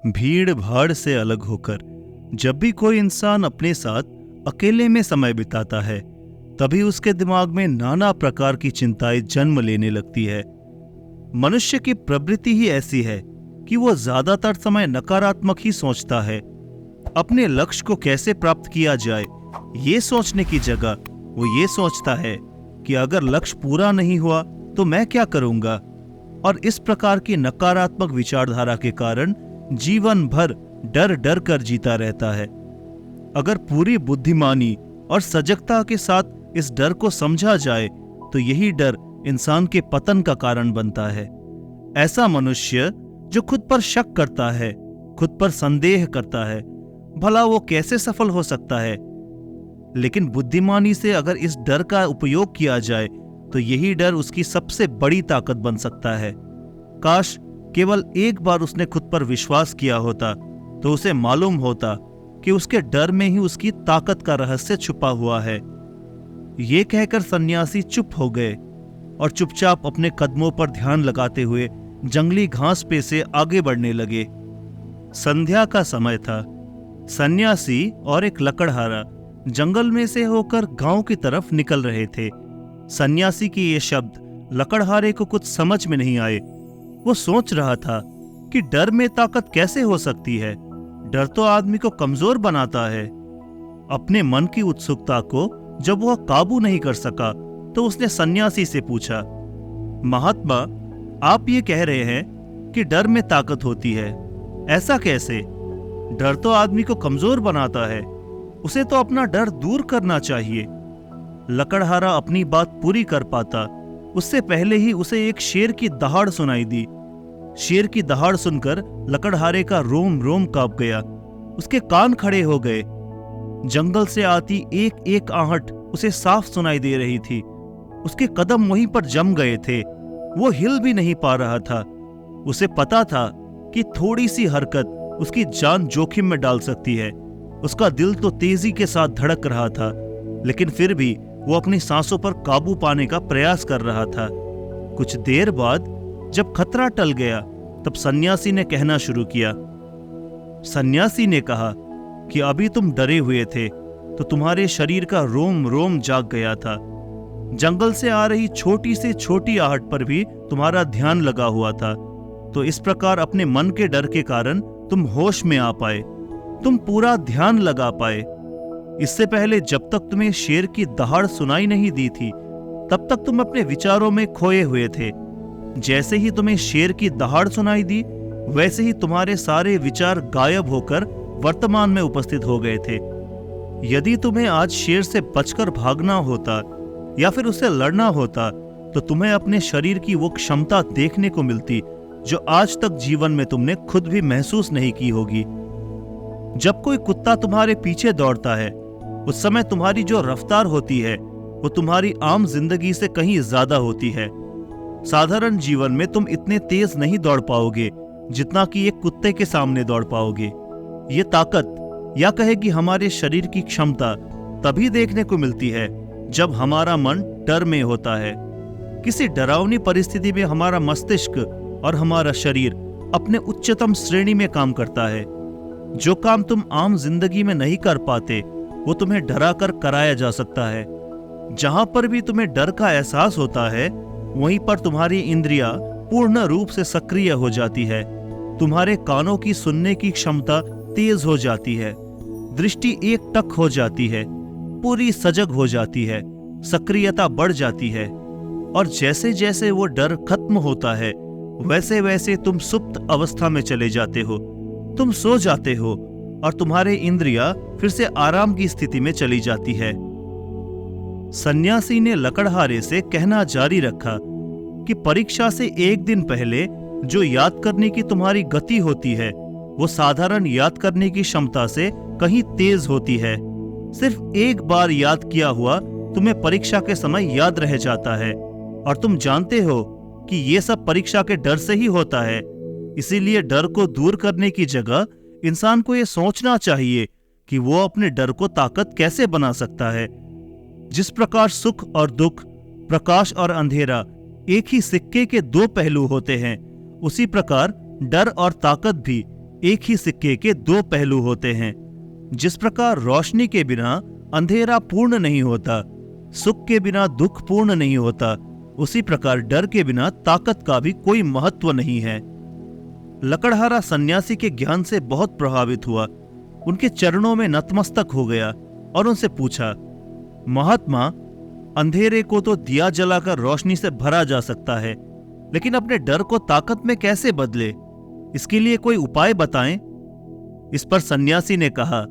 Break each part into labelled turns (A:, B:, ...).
A: भीड़ भाड़ से अलग होकर जब भी कोई इंसान अपने साथ अकेले में समय बिताता है, तभी उसके दिमाग में नाना प्रकार की चिंताएं जन्म लेने लगती है। मनुष्य की प्रवृत्ति ही ऐसी है कि वो ज्यादातर समय नकारात्मक ही सोचता है। अपने लक्ष्य को कैसे प्राप्त किया जाए, ये सोचने की जगह वो ये सोचता है कि अगर लक्ष्य पूरा नहीं हुआ तो मैं क्या करूंगा। और इस प्रकार की नकारात्मक विचारधारा के कारण जीवन भर डर डर कर जीता रहता है। अगर पूरी बुद्धिमानी और सजगता के साथ इस डर को समझा जाए तो यही डर इंसान के पतन का कारण बनता है। ऐसा मनुष्य जो खुद पर शक करता है, खुद पर संदेह करता है, भला वो कैसे सफल हो सकता है। लेकिन बुद्धिमानी से अगर इस डर का उपयोग किया जाए तो यही डर उसकी सबसे बड़ी ताकत बन सकता है। काश केवल एक बार उसने खुद पर विश्वास किया होता तो उसे मालूम होता कि उसके डर में ही उसकी ताकत का रहस्य छुपा हुआ है। ये कहकर सन्यासी चुप हो गए और चुपचाप अपने कदमों पर ध्यान लगाते हुए जंगली घास पे से आगे बढ़ने लगे। संध्या का समय था। सन्यासी और एक लकड़हारा जंगल में से होकर गांव की तरफ निकल रहे थे। सन्यासी के ये शब्द लकड़हारे को कुछ समझ में नहीं आए। वो सोच रहा था कि डर में ताकत कैसे हो सकती है। डर तो आदमी को कमजोर बनाता है। अपने मन की उत्सुकता को जब वह काबू नहीं कर सका तो उसने सन्यासी से पूछा, महात्मा, आप ये कह रहे हैं कि डर में ताकत होती है, ऐसा कैसे? डर तो आदमी को कमजोर बनाता है, उसे तो अपना डर दूर करना चाहिए। लकड़हारा अपनी बात पूरी कर पाता उससे पहले ही उसे एक शेर की दहाड़ सुनाई दी। शेर की दहाड़ सुनकर लकड़हारे का रोम रोम कांप गया। उसके कान खड़े हो गए। जंगल से आती एक एक आहट उसे साफ सुनाई दे रही थी। उसके कदम वहीं पर जम गए थे। वो हिल भी नहीं पा रहा था। उसे पता था कि थोड़ी सी हरकत उसकी जान जोखिम में डाल सकती है। उसका दिल तो तेजी के साथ धड़क रहा था, लेकिन फिर भी वो अपनी सांसों पर काबू पाने का प्रयास कर रहा था। कुछ देर बाद जब खतरा टल गया तब सन्यासी ने कहना शुरू किया। सन्यासी ने कहा कि अभी तुम डरे हुए थे तो तुम्हारे शरीर का रोम रोम जाग गया था। जंगल से आ रही छोटी से छोटी आहट पर भी तुम्हारा ध्यान लगा हुआ था। तो इस प्रकार अपने मन के डर के कारण तुम होश में आ पाए, तुम पूरा ध्यान लगा पाए। इससे पहले जब तक तुम्हें शेर की दहाड़ सुनाई नहीं दी थी तब तक तुम अपने विचारों में खोए हुए थे। जैसे ही तुम्हें शेर की दहाड़ सुनाई दी वैसे ही तुम्हारे सारे विचार गायब होकर वर्तमान में उपस्थित हो गए थे। यदि तुम्हें आज शेर से बचकर भागना होता या फिर उससे लड़ना होता तो तुम्हें अपने शरीर की वो क्षमता देखने को मिलती जो आज तक जीवन में तुमने खुद भी महसूस नहीं की होगी। जब कोई कुत्ता तुम्हारे पीछे दौड़ता है उस समय तुम्हारी जो रफ्तार होती है वो तुम्हारी आम जिंदगी से कहीं ज्यादा होती है। साधारण जीवन में तुम इतने तेज नहीं दौड़ पाओगे जितना कि एक कुत्ते के सामने दौड़ पाओगे। ये ताकत या कहे कि हमारे शरीर की क्षमता तभी देखने को मिलती है जब हमारा मन डर में होता है। किसी डरावनी परिस्थिति में हमारा मस्तिष्क और हमारा शरीर अपने उच्चतम श्रेणी में काम करता है। जो काम तुम आम जिंदगी में नहीं कर पाते वो तुम्हें डरा कर कराया जा सकता है। जहां पर भी तुम्हें डर का एहसास होता है वहीं पर तुम्हारी इंद्रियां पूर्ण रूप से सक्रिय हो जाती है। तुम्हारे कानों की सुनने की क्षमता तेज हो जाती है, दृष्टि एक टक हो जाती है, पूरी सजग हो जाती है, सक्रियता बढ़ जाती है। और जैसे जैसे वो डर खत्म होता है वैसे वैसे तुम सुप्त अवस्था में चले जाते हो। तुम सो जाते हो और तुम्हारे इंद्रियां फिर से आराम की स्थिति में चली जाती है। सन्यासी ने लकड़हारे से कहना जारी रखा कि परीक्षा से एक दिन पहले जो याद करने की तुम्हारी गति होती है वो साधारण याद करने की क्षमता से कहीं तेज होती है। सिर्फ एक बार याद किया हुआ तुम्हें परीक्षा के समय याद रह जाता है और तुम जानते हो कि ये सब परीक्षा के डर से ही होता है। इसीलिए डर को दूर करने की जगह इंसान को ये सोचना चाहिए कि वो अपने डर को ताकत कैसे बना सकता है। जिस प्रकार सुख और दुख, प्रकाश और अंधेरा एक ही सिक्के के दो पहलू होते हैं, उसी प्रकार डर और ताकत भी एक ही सिक्के के दो पहलू होते हैं। जिस प्रकार रोशनी के बिना अंधेरा पूर्ण नहीं होता, सुख के बिना दुख पूर्ण नहीं होता, उसी प्रकार डर के बिना ताकत का भी कोई महत्व नहीं है। लकड़हारा सन्यासी के ज्ञान से बहुत प्रभावित हुआ, उनके चरणों में नतमस्तक हो गया और उनसे पूछा, महात्मा, अंधेरे को तो दिया जलाकर रोशनी से भरा जा सकता है, लेकिन अपने डर को ताकत में कैसे बदले? इसके लिए कोई उपाय बताएं। इस पर सन्यासी ने कहा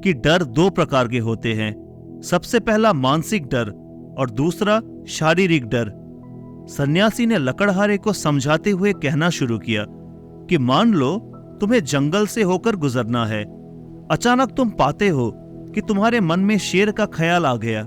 A: कि डर दो प्रकार के होते हैं। सबसे पहला मानसिक डर और दूसरा शारीरिक डर। सन्यासी ने लकड़हारे को समझाते हुए कहना शुरू किया कि मान लो तुम्हें जंगल से होकर गुजरना है। अचानक तुम पाते हो कि तुम्हारे मन में शेर का ख्याल आ गया।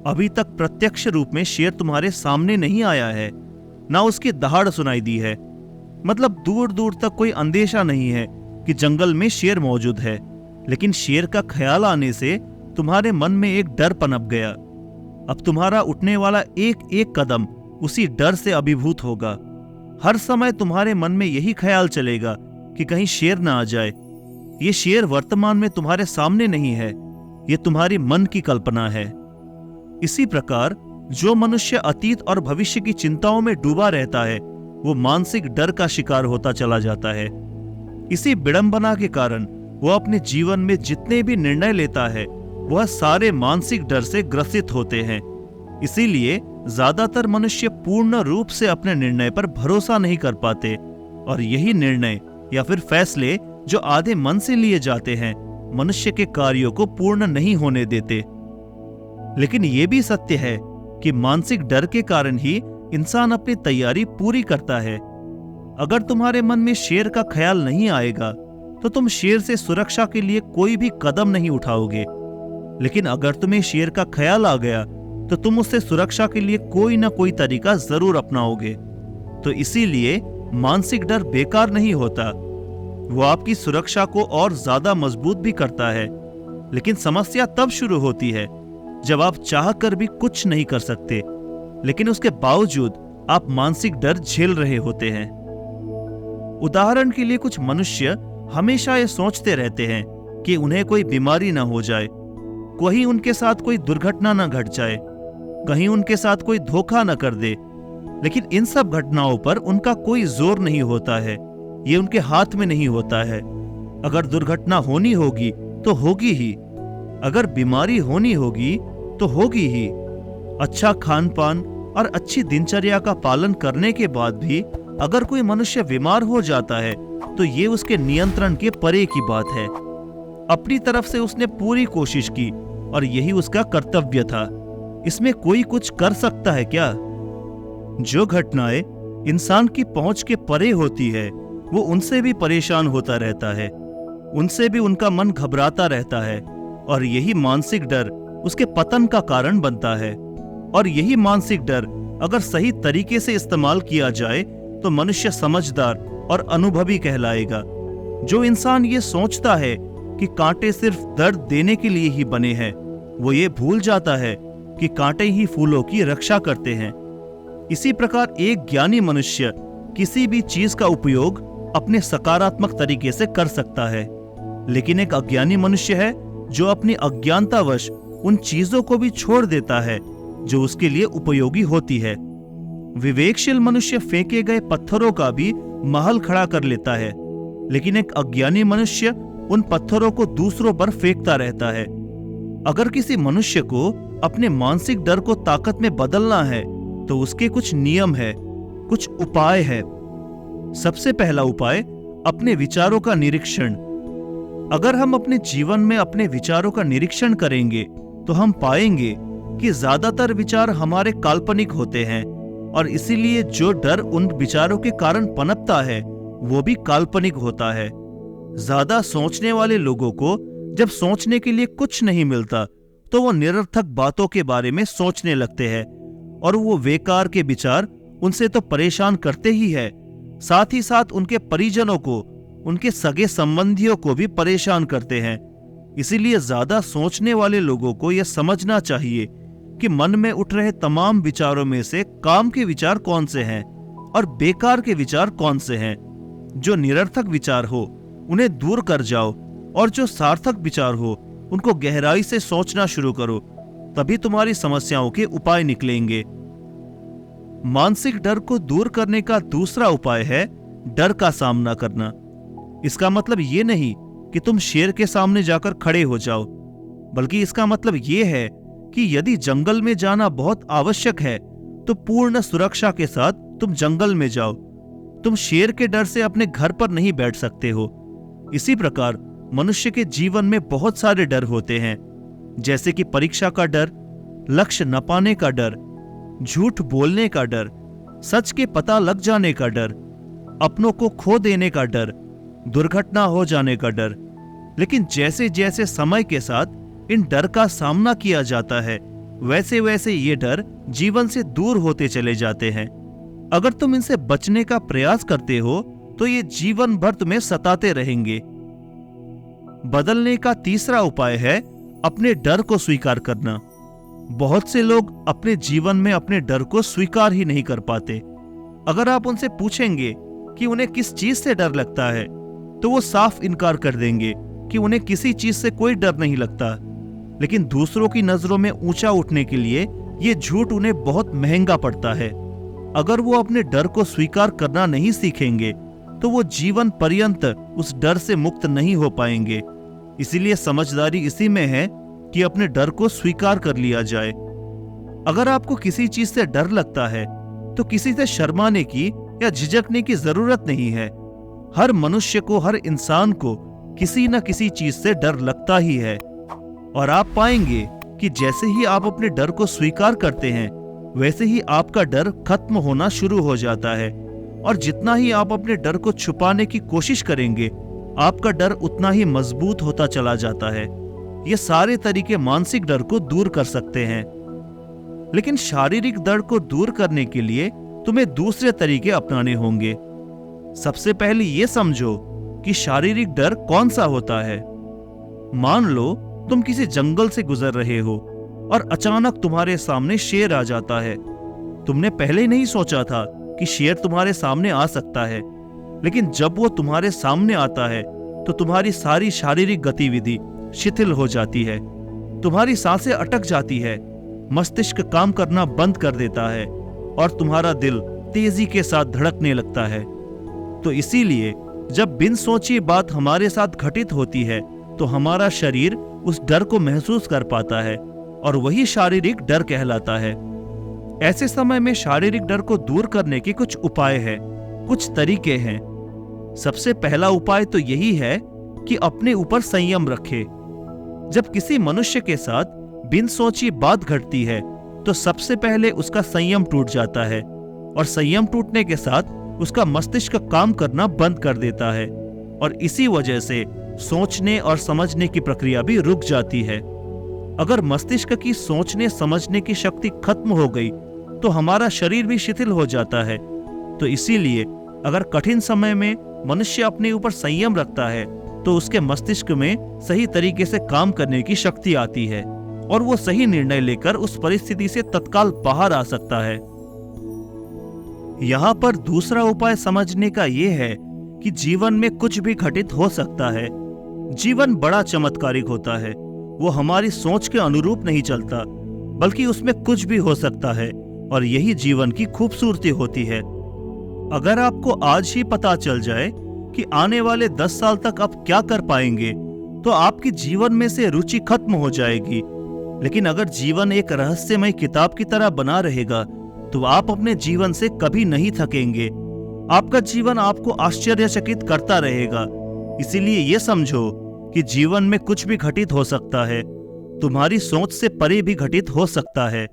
A: अभी तक प्रत्यक्ष रूप में शेर तुम्हारे सामने नहीं आया है, ना उसकी दहाड़ सुनाई दी है, मतलब दूर दूर तक कोई अंदेशा नहीं है कि जंगल में शेर मौजूद है, लेकिन शेर का ख्याल आने से तुम्हारे मन में एक डर पनप गया। अब तुम्हारा उठने वाला एक एक कदम उसी डर से अभिभूत होगा। हर समय तुम्हारे मन में यही ख्याल चलेगा कि कहीं शेर ना आ जाए। ये शेर वर्तमान में तुम्हारे सामने नहीं है, ये तुम्हारी मन की कल्पना है। इसी प्रकार जो मनुष्य अतीत और भविष्य की चिंताओं में डूबा रहता है, वो मानसिक डर का शिकार होता चला जाता है। इसी विडंबना के कारण वो अपने जीवन में जितने भी निर्णय लेता है, वह सारे मानसिक डर से ग्रसित होते हैं। इसीलिए ज्यादातर मनुष्य पूर्ण रूप से अपने निर्णय पर भरोसा नहीं कर पाते, और यही निर्णय या फिर फैसले जो आधे मन से लिए जाते हैं, मनुष्य के कार्यों को पूर्ण नहीं होने देते। लेकिन यह भी सत्य है कि मानसिक डर के कारण ही इंसान अपनी तैयारी पूरी करता है। अगर तुम्हारे मन में शेर का ख्याल नहीं आएगा तो तुम शेर से सुरक्षा के लिए कोई भी कदम नहीं उठाओगे, लेकिन अगर तुम्हें शेर का ख्याल आ गया तो तुम उससे सुरक्षा के लिए कोई ना कोई तरीका जरूर अपनाओगे। तो इसीलिए मानसिक डर बेकार नहीं होता, वो आपकी सुरक्षा को और ज्यादा मजबूत भी करता है। लेकिन समस्या तब शुरू होती है जब आप चाहकर भी कुछ नहीं कर सकते, लेकिन उसके बावजूद आप मानसिक डर झेल रहे होते हैं। उदाहरण के लिए कुछ मनुष्य हमेशा ये सोचते रहते हैं कि उन्हें कोई बीमारी ना हो जाए, कहीं उनके साथ कोई दुर्घटना ना घट जाए, कहीं उनके साथ कोई धोखा ना कर दे। लेकिन इन सब घटनाओं पर उनका कोई जोर नहीं होता है, ये उनके हाथ में नहीं होता है। अगर दुर्घटना होनी होगी तो होगी ही, अगर बीमारी होनी होगी तो होगी ही। अच्छा खान पान और अच्छी दिनचर्या का पालन करने के बाद भी अगर कोई मनुष्य बीमार हो जाता है तो ये उसके नियंत्रण के परे की बात है। अपनी तरफ से उसने पूरी कोशिश की और यही उसका कर्तव्य था। इसमें कोई कुछ कर सकता है क्या? जो घटनाएं इंसान की पहुंच के परे होती है, वो उनसे भी परेशान होता रहता है, उनसे भी उनका मन घबराता रहता है, और यही मानसिक डर उसके पतन का कारण बनता है। और यही मानसिक डर अगर सही तरीके से इस्तेमाल किया जाए तो मनुष्य समझदार और अनुभवी कहलाएगा। जो इंसान ये सोचता है कि कांटे सिर्फ दर्द देने के लिए ही बने हैं, वो ये भूल जाता है कि कांटे ही फूलों की रक्षा करते हैं। इसी प्रकार एक ज्ञानी मनुष्य किसी भी चीज का उपयोग अपने सकारात्मक तरीके से कर सकता है, लेकिन एक अज्ञानी मनुष्य है जो अपनी अज्ञानतावश उन चीजों को भी छोड़ देता है जो उसके लिए उपयोगी होती है। विवेकशील मनुष्य फेंके गए पत्थरों का भी महल खड़ा कर लेता है, लेकिन एक अज्ञानी मनुष्य उन पत्थरों को दूसरों पर फेंकता रहता है। अगर किसी मनुष्य को अपने मानसिक डर को ताकत में बदलना है तो उसके कुछ नियम है, कुछ उपाय है। सबसे पहला उपाय अपने विचारों का निरीक्षण। अगर हम अपने जीवन में अपने विचारों का निरीक्षण करेंगे तो हम पाएंगे कि ज्यादातर विचार हमारे काल्पनिक होते हैं, और इसीलिए जो डर उन विचारों के कारण पनपता है वो भी काल्पनिक होता है। ज्यादा सोचने वाले लोगों को जब सोचने के लिए कुछ नहीं मिलता तो वो निरर्थक बातों के बारे में सोचने लगते हैं, और वो बेकार के विचार उनसे तो परेशान करते ही है, साथ ही साथ उनके परिजनों को, उनके सगे संबंधियों को भी परेशान करते हैं। इसीलिए ज्यादा सोचने वाले लोगों को यह समझना चाहिए कि मन में उठ रहे तमाम विचारों में से काम के विचार कौन से हैं और बेकार के विचार कौन से हैं। जो निरर्थक विचार हो उन्हें दूर कर जाओ और जो सार्थक विचार हो उनको गहराई से सोचना शुरू करो, तभी तुम्हारी समस्याओं के उपाय निकलेंगे। मानसिक डर को दूर करने का दूसरा उपाय है डर का सामना करना। इसका मतलब ये नहीं कि तुम शेर के सामने जाकर खड़े हो जाओ, बल्कि इसका मतलब ये है कि यदि जंगल में जाना बहुत आवश्यक है तो पूर्ण सुरक्षा के साथ तुम जंगल में जाओ। तुम शेर के डर से अपने घर पर नहीं बैठ सकते हो। इसी प्रकार मनुष्य के जीवन में बहुत सारे डर होते हैं, जैसे कि परीक्षा का डर, लक्ष्य न पाने का डर, झूठ बोलने का डर, सच के पता लग जाने का डर, अपनों को खो देने का डर, दुर्घटना हो जाने का डर। लेकिन जैसे जैसे समय के साथ इन डर का सामना किया जाता है, वैसे वैसे ये डर जीवन से दूर होते चले जाते हैं। अगर तुम इनसे बचने का प्रयास करते हो तो ये जीवन भर तुम्हें सताते रहेंगे। बदलने का तीसरा उपाय है अपने डर को स्वीकार करना। बहुत से लोग अपने जीवन में अपने डर को स्वीकार ही नहीं कर पाते। अगर आप उनसे पूछेंगे कि उन्हें किस चीज से डर लगता है, तो वो साफ इनकार कर देंगे कि उन्हें किसी चीज से कोई डर नहीं लगता। लेकिन दूसरों की नजरों में ऊंचा उठने के लिए ये झूठ उन्हें बहुत महंगा पड़ता है। अगर वो अपने डर को स्वीकार करना नहीं सीखेंगे तो वो जीवन पर्यंत उस डर से मुक्त नहीं हो पाएंगे। इसीलिए समझदारी इसी में है कि अपने डर को स्वीकार कर लिया जाए। अगर आपको किसी चीज से डर लगता है तो किसी से शर्माने की या झिझकने की जरूरत नहीं है। हर मनुष्य को, हर इंसान को किसी न किसी चीज से डर लगता ही है। और आप पाएंगे कि जैसे ही आप अपने डर को स्वीकार करते हैं, वैसे ही आपका डर खत्म होना शुरू हो जाता है। और जितना ही आप अपने डर को छुपाने की कोशिश करेंगे, आपका डर उतना ही मजबूत होता चला जाता है। ये सारे तरीके मानसिक डर को दूर कर सकते हैं। लेकिन शारीरिक डर को दूर करने के लिए तुम्हें दूसरे तरीके अपनाने होंगे। सबसे पहले ये समझो कि शारीरिक डर कौन सा होता है। मान लो तुम किसी जंगल से गुजर रहे हो और अचानक तुम्हारे सामने शेर आ जाता है। तुमने पहले नहीं सोचा था कि शेर तुम्हारे सामने आ सकता है, लेकिन जब वो तुम्हारे सामने आता है तो तुम्हारी सारी शारीरिक गतिविधि शिथिल हो जाती है। तुम्हारी सांसें अटक जाती है, मस्तिष्क काम करना बंद कर देता है और तुम्हारा दिल तेजी के साथ धड़कने लगता है। तो इसीलिए जब बिन सोची बात हमारे साथ घटित होती है तो हमारा शरीर उस डर को महसूस कर पाता है और वही शारीरिक डर कहलाता है। ऐसे समय में शारीरिक डर को दूर करने के कुछ उपाय हैं, कुछ तरीके हैं। सबसे पहला उपाय तो यही है कि अपने ऊपर संयम रखे। जब किसी मनुष्य के साथ बिन सोची बात घटती है तो सबसे पहले उसका संयम टूट जाता है और संयम टूटने के साथ उसका मस्तिष्क काम करना बंद कर देता है और इसी वजह से सोचने और समझने की प्रक्रिया भी रुक जाती है। अगर मस्तिष्क की सोचने समझने की शक्ति खत्म हो गई तो हमारा शरीर भी शिथिल हो जाता है। तो इसीलिए अगर कठिन समय में मनुष्य अपने ऊपर संयम रखता है तो उसके मस्तिष्क में सही तरीके से काम करने की शक्ति आती है और वो सही निर्णय लेकर उस परिस्थिति से तत्काल बाहर आ सकता है। यहाँ पर दूसरा उपाय समझने का ये है कि जीवन में कुछ भी घटित हो सकता है। जीवन बड़ा चमत्कारिक होता है, वो हमारी सोच के अनुरूप नहीं चलता, बल्कि उसमें कुछ भी हो सकता है और यही जीवन की खूबसूरती होती है। अगर आपको आज ही पता चल जाए कि आने वाले 10 साल तक आप क्या कर पाएंगे, तो आपकी जीवन में से रुचि खत्म हो जाएगी। लेकिन अगर जीवन एक रहस्यमय किताब की तरह बना रहेगा तो आप अपने जीवन से कभी नहीं थकेंगे। आपका जीवन आपको आश्चर्यचकित करता रहेगा। इसीलिए ये समझो कि जीवन में कुछ भी घटित हो सकता है, तुम्हारी सोच से परे भी घटित हो सकता है।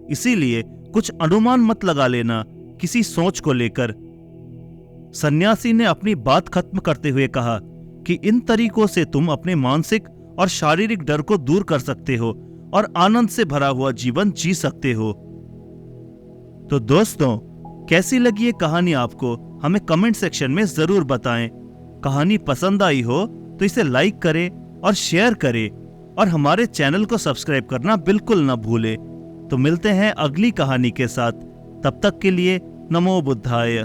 A: इसीलिए कुछ अनुमान मत लगा लेना किसी सोच को लेकर। सन्यासी ने अपनी बात खत्म करते हुए कहा कि इन तरीकों से तुम अपने मानसिक और शारीरिक डर को दूर कर सकते हो और आनंद से भरा हुआ जीवन जी सकते हो। तो दोस्तों, कैसी लगी ये कहानी आपको, हमें कमेंट सेक्शन में जरूर बताएं। कहानी पसंद आई हो तो इसे लाइक करें और शेयर करें और हमारे चैनल को सब्सक्राइब करना बिल्कुल न भूलें। तो मिलते हैं अगली कहानी के साथ। तब तक के लिए नमो बुद्धाय।